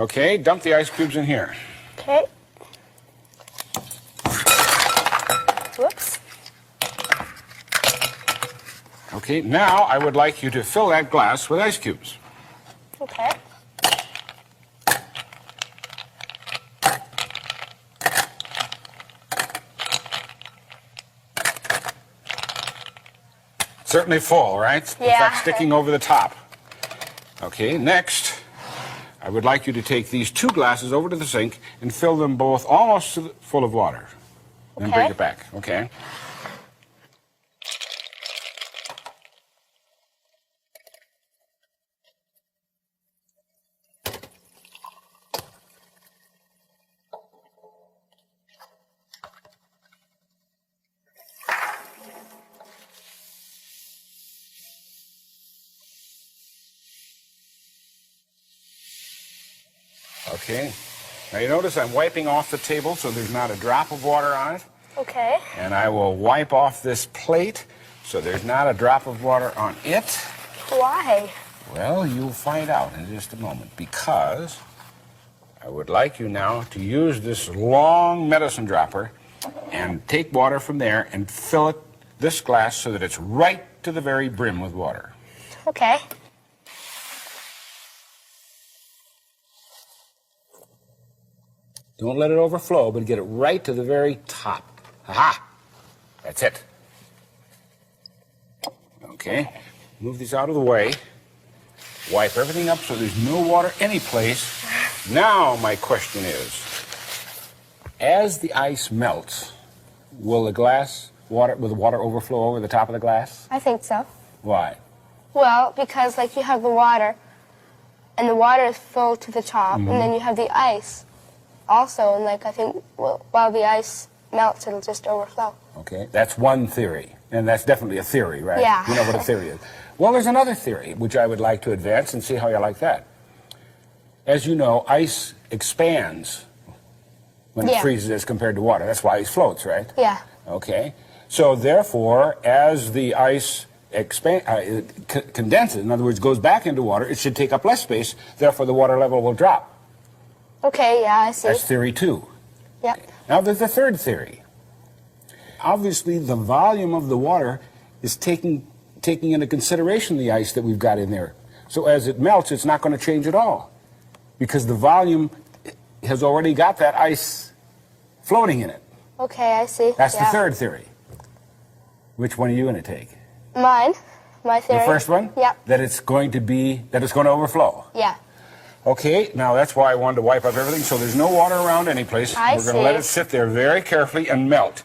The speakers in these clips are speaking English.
Okay, dump the ice cubes in here. Okay. Whoops. Okay, now I would like you to fill that glass with ice cubes. Okay. Certainly full, right? Yeah. In fact, sticking over the top. Okay, next, I would like you to take these 2 glasses over to the sink and fill them both almost full of water. Then bring it back, okay? Okay. Now you notice I'm wiping off the table so there's not a drop of water on it. Okay. And I will wipe off this plate so there's not a drop of water on it. Why? Well, you'll find out in just a moment, because I would like you now to use this long medicine dropper and take water from there and fill it, this glass, so that it's right to the very brim with water. Okay. Don't let it overflow, but get it right to the very top. Aha! That's it. Okay, move these out of the way. Wipe everything up so there's no water anyplace. Now my question is, as the ice melts, will the water overflow over the top of the glass? I think so. Why? Well, because like you have the water, and the water is full to the top, and then you have the ice also, and like I think while the ice melts, it'll just overflow. Okay, that's one theory, and that's definitely a theory, right? Yeah. You know what a theory is. Well, there's another theory, which I would like to advance and see how you like that. As you know, ice expands when it freezes as compared to water. That's why ice floats, right? Yeah. Okay. So therefore, as the ice condenses, in other words, goes back into water, it should take up less space. Therefore, the water level will drop. Okay, yeah, I see. That's theory 2. Yep. Now, there's a third theory. Obviously, the volume of the water is taking into consideration the ice that we've got in there. So as it melts, it's not going to change at all, because the volume has already got that ice floating in it. Okay, I see. That's the third theory. Which one are you going to take? Mine. My theory. The first one? Yep. That it's going to overflow. Yeah. Okay, now that's why I wanted to wipe up everything so there's no water around any place. We're going to let it sit there very carefully and melt.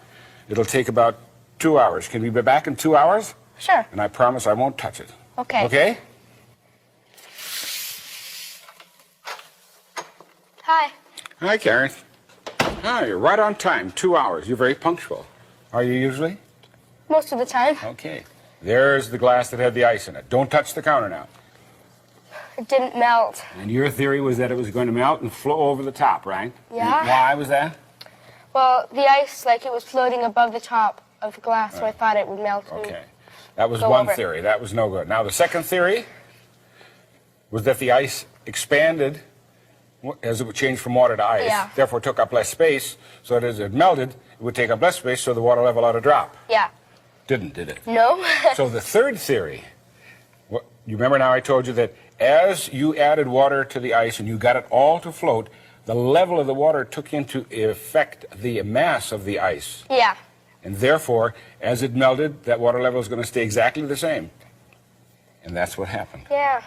It'll take about 2 hours. Can we be back in 2 hours? Sure. And I promise I won't touch it. Okay. Okay? Hi. Hi, Karen. Ah, you're right on time. 2 hours. You're very punctual. Are you usually? Most of the time. Okay. There's the glass that had the ice in it. Don't touch the counter now. It didn't melt. And your theory was that it was going to melt and flow over the top, right? Yeah. And why was that? Well, the ice, like, it was floating above the top of the glass, so I thought it would melt. Okay. That was Go one over. theory. That was no good. Now, the second theory was that the ice expanded as it would change from water to ice, therefore took up less space, so that as it melted, it would take up less space, so the water level ought to drop. Yeah. Did it? No. So the third theory, you remember now I told you that as you added water to the ice and you got it all to float, the level of the water took into effect the mass of the ice. Yeah. And therefore, as it melted, that water level is going to stay exactly the same. And that's what happened. Yeah.